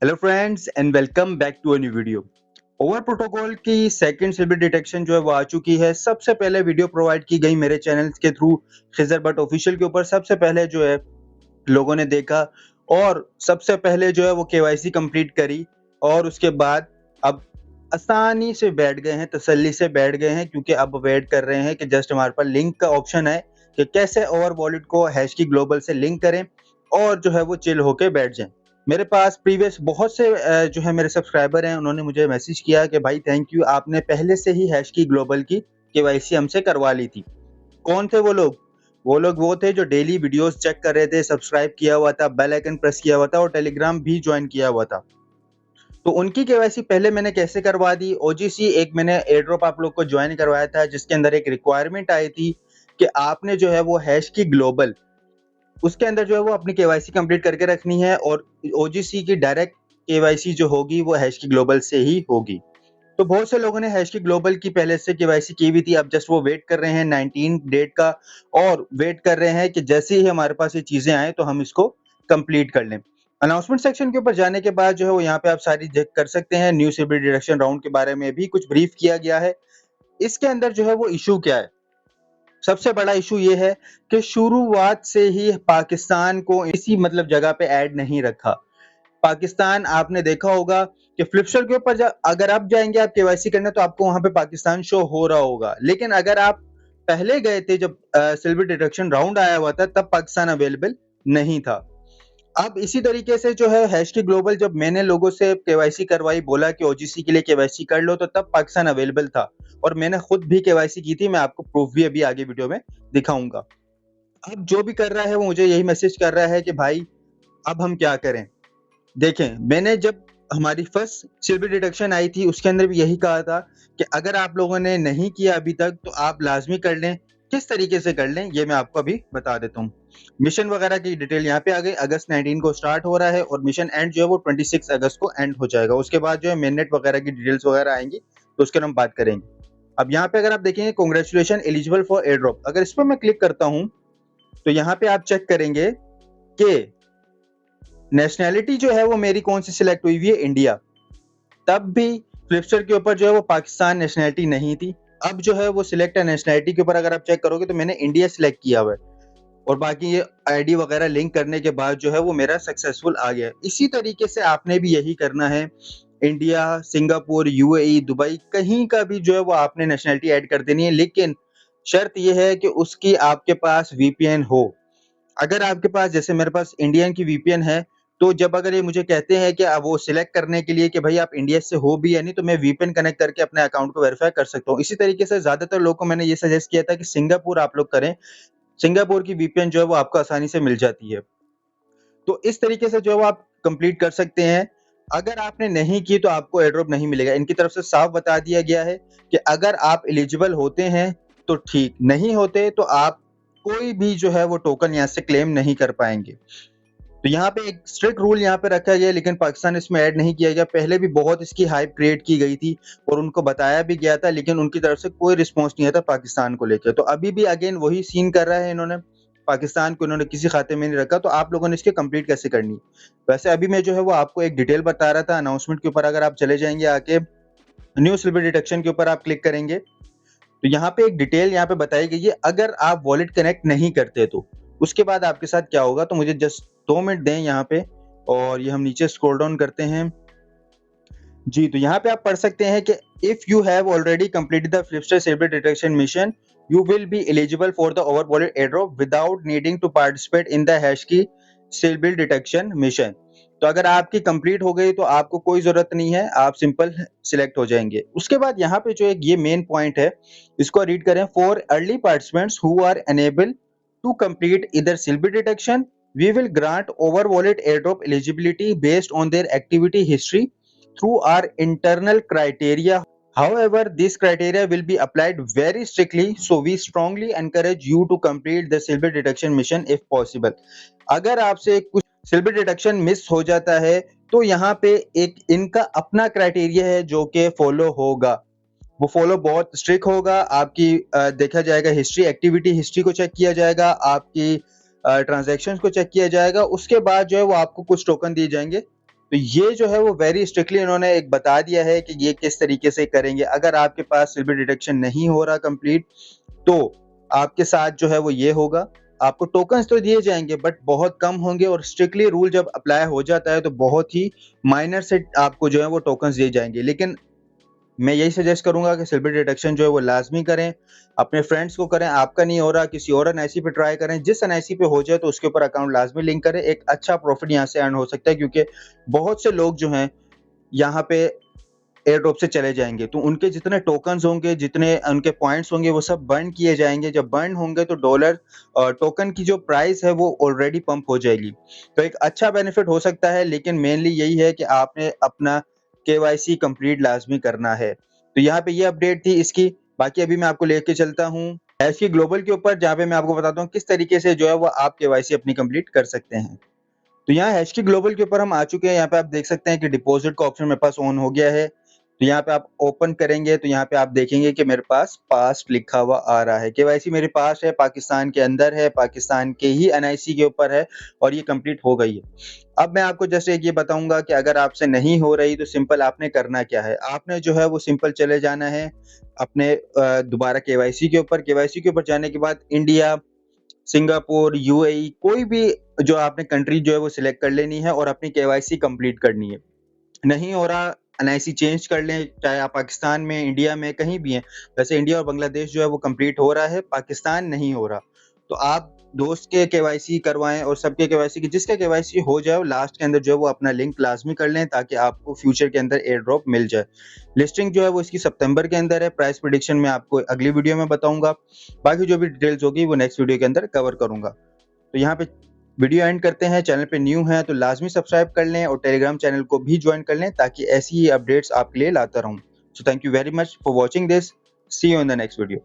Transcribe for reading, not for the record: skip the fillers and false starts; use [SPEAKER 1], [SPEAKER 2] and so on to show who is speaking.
[SPEAKER 1] Hello friends and welcome back to a new video. Over protocol की second silver detection जो है वो आ चुकी है। सबसे पहले वीडियो प्रोवाइड की गई मेरे चैनल के थ्रू खिजर बट ऑफिशियल के ऊपर। सबसे पहले जो है लोगों ने देखा और सबसे पहले जो है वो केवाईसी कंप्लीट करी और उसके बाद अब आसानी से बैठ गए हैं, तसल्ली से बैठ गए हैं, क्योंकि अब वेट कर रहे हैं कि जस्ट हमारे पास लिंक का ऑप्शन है कि कैसे ओवर वॉलेट को हैश की ग्लोबल से लिंक करें और जो है वो चिल होके बैठ जाएं। मेरे पास प्रीवियस बहुत से जो है मेरे सब्सक्राइबर हैं, उन्होंने मुझे मैसेज किया कि भाई थैंक यू, आपने पहले से ही हैश की ग्लोबल की केवाईसी हमसे करवा ली थी। कौन थे वो लोग? वो थे जो डेली वीडियोस चेक कर रहे थे, सब्सक्राइब किया हुआ था, बेल आइकन प्रेस किया हुआ था और टेलीग्राम भी ज्वाइन किया हुआ था। तो उनकी केवाईसी पहले मैंने कैसे करवा दी? ओजीसी एक मैंने एयर ड्रॉप आप लोग को ज्वाइन करवाया था, जिसके अंदर एक रिक्वायरमेंट आई थी कि आपने जो है वो हैश की ग्लोबल, उसके अंदर जो है वो अपनी केवाईसी कंप्लीट करके रखनी है और ओजीसी की डायरेक्ट केवाईसी जो होगी वो हैश की ग्लोबल से ही होगी। तो बहुत से लोगों ने हैश की ग्लोबल की पहले से केवाईसी की हुई थी, अब जस्ट वो वेट कर रहे हैं 19 डेट का और वेट कर रहे हैं कि जैसे ही हमारे पास ये चीजें आए तो हम इसको कंप्लीट कर लें। अनाउंसमेंट सेक्शन के ऊपर जाने के बाद जो है वो यहाँ पे आप सारी चेक कर सकते हैं। न्यू सिबिल डिडक्शन राउंड के बारे में भी कुछ ब्रीफ किया गया है। इसके अंदर जो है वो इशू क्या है? सबसे बड़ा इशू ये है कि शुरुआत से ही पाकिस्तान को इसी मतलब जगह पे ऐड नहीं रखा। पाकिस्तान आपने देखा होगा कि फ्लिपस्टार के ऊपर अगर आप जाएंगे आप केवाईसी करने तो आपको वहां पे पाकिस्तान शो हो रहा होगा, लेकिन अगर आप पहले गए थे जब सिल्वर डिडक्शन राउंड आया हुआ था तब पाकिस्तान अवेलेबल नहीं था। अब इसी तरीके से जो है हैश की ग्लोबल जब मैंने लोगों से केवाईसी करवाई, बोला कि ओजीसी के लिए केवाईसी कर लो, तो तब पाकिस्तान अवेलेबल था और मैंने खुद भी केवाईसी की थी। मैं आपको प्रूफ भी अभी आगे वीडियो में दिखाऊंगा। अब जो भी कर रहा है वो मुझे यही मैसेज कर रहा है कि भाई अब हम क्या करें। देखें, मैंने जब हमारी फर्स्ट सिल्वर डिडक्शन आई थी उसके अंदर भी यही कहा था कि अगर आप लोगों ने नहीं किया अभी तक तो आप लाजमी कर लें। किस तरीके से कर लें ये मैं आपको अभी बता देता हूँ। मिशन वगैरह की डिटेल यहाँ पे आ गई। अगस्त 19 को स्टार्ट हो रहा है और मिशन एंड जो है वो 26 अगस्त को एंड हो जाएगा। उसके बाद जो है मेननेट वगैरह की डिटेल्स वगैरह आएंगी तो उसके हम बात करेंगे। अब यहाँ पे अगर आप देखेंगे congratulation eligible for air drop, अगर इस पर मैं क्लिक करता हूँ तो यहाँ पे आप चेक करेंगे कि नेशनैलिटी जो है वो मेरी कौन सी सिलेक्ट हुई हुई है, इंडिया। तब भी फ्लिपस्टार के ऊपर जो है वो पाकिस्तान नेशनैलिटी नहीं थी। अब जो है वो सिलेक्ट है नेशनैलिटी के ऊपर अगर आप चेक करोगे तो मैंने इंडिया सिलेक्ट किया हुआ है और बाकी ये आईडी वगैरह लिंक करने के बाद जो है वो मेरा सक्सेसफुल आ गया है। इसी तरीके से आपने भी यही करना है। इंडिया, सिंगापुर, यूएई, दुबई, कहीं का भी जो है वो आपने नेशनैलिटी ऐड कर देनी है, लेकिन शर्त ये है कि उसकी आपके पास वीपीएन हो। अगर आपके पास, जैसे मेरे पास इंडियन की वीपीएन है, तो जब अगर ये मुझे कहते हैं कि वो सिलेक्ट करने के लिए कि भाई आप इंडिया से हो भी या नहीं, तो मैं वीपीएन कनेक्ट करके अपने अकाउंट को वेरीफाई कर सकता हूँ। इसी तरीके से ज्यादातर लोगों को मैंने ये सजेस्ट किया था कि सिंगापुर आप लोग करें। सिंगापुर की वीपीएन जो है वो आपको आसानी से मिल जाती है। तो इस तरीके से जो है वो आप कंप्लीट कर सकते हैं। अगर आपने नहीं की तो आपको एयरड्रॉप नहीं मिलेगा। इनकी तरफ से साफ बता दिया गया है कि अगर आप एलिजिबल होते हैं तो ठीक, नहीं होते तो आप कोई भी जो है वो टोकन यहाँ से क्लेम नहीं कर पाएंगे। तो यहाँ पे एक स्ट्रिक्ट रूल यहाँ पे रखा गया, लेकिन पाकिस्तान इसमें ऐड नहीं किया गया। पहले भी बहुत इसकी हाइप क्रिएट की गई थी और उनको बताया भी गया था, लेकिन उनकी तरफ से कोई रिस्पॉन्स नहीं आता पाकिस्तान को लेकर। तो अभी भी अगेन वही सीन कर रहा है इन्होंने, पाकिस्तान को इन्होंने किसी खाते में नहीं रखा। तो आप लोगों ने इसके कंप्लीट कैसे करनी है? वैसे अभी मैं जो है वो आपको एक डिटेल बता रहा था अनाउंसमेंट के ऊपर। अगर आप चले जाएंगे आके न्यू सिल्वर डिटेक्शन के ऊपर आप क्लिक करेंगे तो यहाँ पे एक डिटेल यहाँ पे बताई गई है। अगर आप वॉलेट कनेक्ट नहीं करते तो उसके बाद आपके साथ क्या होगा। तो मुझे जस्ट 2 मिनट दें यहाँ पे और ये हम नीचे स्क्रॉल डाउन करते हैं जी। तो यहाँ पे आप पढ़ सकते हैं कि if you have already completed the Flipstar silver detection mission you will be eligible for the over wallet airdrop without needing to participate in the hash key silver detection mission. तो अगर आपकी कंप्लीट हो गई तो आपको कोई जरूरत नहीं है, आप सिंपल सिलेक्ट हो जाएंगे। उसके बाद यहाँ पे जो एक ये मेन पॉइंट है, इसको रीड करें। For early participants who are unable to complete इधर silver detection we will grant over wallet airdrop eligibility based on their activity history through our internal criteria. However, this criteria will be applied very strictly, so we strongly encourage you to complete the silver detection mission if possible. अगर आपसे कुछ silver detection miss हो जाता है तो यहाँ पे एक इनका अपना क्राइटेरिया है जो कि फॉलो होगा। वो फॉलो बहुत स्ट्रिक्ट होगा। आपकी देखा जाएगा हिस्ट्री, एक्टिविटी हिस्ट्री को चेक किया जाएगा, आपकी ट्रांजैक्शंस को चेक किया जाएगा। उसके बाद जो है वो आपको कुछ टोकन दिए जाएंगे। तो ये जो है वो वेरी स्ट्रिक्टली इन्होंने एक बता दिया है कि ये किस तरीके से करेंगे। अगर आपके पास सिल्वर डिटेक्शन नहीं हो रहा कंप्लीट, तो आपके साथ जो है वो ये होगा, आपको टोकन्स तो दिए जाएंगे बट बहुत कम होंगे, और स्ट्रिक्टली रूल जब अप्लाई हो जाता है तो बहुत ही माइनर से आपको जो है वो टोकन्स दिए जाएंगे। लेकिन मैं यही सजेस्ट करूंगा कि सिल्वर डिटेक्शन जो है वो लाजमी करें, अपने फ्रेंड्स को करें। आपका नहीं हो रहा, किसी और एनआईसी पे ट्राई करें, जिस एनआईसी पे हो जाए तो उसके ऊपर अकाउंट लाजमी लिंक करें। एक अच्छा प्रॉफिट यहाँ से अर्न हो सकता है, क्योंकि बहुत से लोग जो हैं यहाँ पे एयर ड्रॉप से चले जाएंगे, तो उनके जितने टोकन्स होंगे, जितने उनके पॉइंट्स होंगे, वो सब बर्न किए जाएंगे। जब बर्न होंगे तो डॉलर टोकन की जो प्राइस है वो ऑलरेडी पंप हो जाएगी। तो एक अच्छा बेनिफिट हो सकता है, लेकिन मेनली यही है कि आपने अपना केवाईसी कंप्लीट लाजमी करना है। तो यहाँ पे ये अपडेट थी इसकी। बाकी अभी मैं आपको लेके चलता हूँ हैश की ग्लोबल के ऊपर, जहाँ पे मैं आपको बताता हूँ किस तरीके से जो है वो आप केवाईसी अपनी कंप्लीट कर सकते हैं। तो यहाँ हैश की ग्लोबल के ऊपर हम आ चुके हैं। यहाँ पे आप देख सकते हैं कि डिपॉजिट का ऑप्शन मेरे पास ऑन हो गया है। तो यहाँ पे आप ओपन करेंगे तो यहाँ पे आप देखेंगे कि मेरे पास पास्ट लिखा हुआ आ रहा है। केवाईसी मेरे पास है, पाकिस्तान के अंदर है, पाकिस्तान के ही एनआईसी के ऊपर है, और ये कंप्लीट हो गई है। अब मैं आपको जैसे एक ये बताऊंगा कि अगर आपसे नहीं हो रही तो सिंपल आपने करना क्या है। आपने जो है वो सिंपल चले जाना है अपने दोबारा केवाईसी के ऊपर। केवाईसी के ऊपर जाने के बाद इंडिया, सिंगापुर, यूएई, कोई भी जो आपने कंट्री जो है वो सिलेक्ट कर लेनी है और अपनी केवाईसी कंप्लीट करनी है। नहीं हो रहा, एनआईसी चेंज कर लें, चाहे आप पाकिस्तान में, इंडिया में, कहीं भी हैं। वैसे इंडिया और बांग्लादेश जो है वो कंप्लीट हो रहा है, पाकिस्तान नहीं हो रहा। तो आप दोस्त के केवाईसी करवाएं और सबके केवाईसी की, जिसका केवाईसी हो जाए वो लास्ट के अंदर जो है वो अपना लिंक लाजमी कर लें, ताकि आपको फ्यूचर के अंदर एयर ड्रॉप मिल जाए। लिस्टिंग जो है वो इसकी सितंबर के अंदर है। प्राइस प्रेडिक्शन में आपको अगली वीडियो में बताऊंगा। बाकी जो भी डिटेल्स होगी वो नेक्स्ट वीडियो के अंदर कवर करूंगा। तो यहाँ पे वीडियो एंड करते हैं। चैनल पे न्यू हैं तो लाजमी सब्सक्राइब कर लें और टेलीग्राम चैनल को भी ज्वाइन कर लें, ताकि ऐसी ही अपडेट्स आपके लिए लाता रहूं। So thank you very much for watching this. See you in the next video.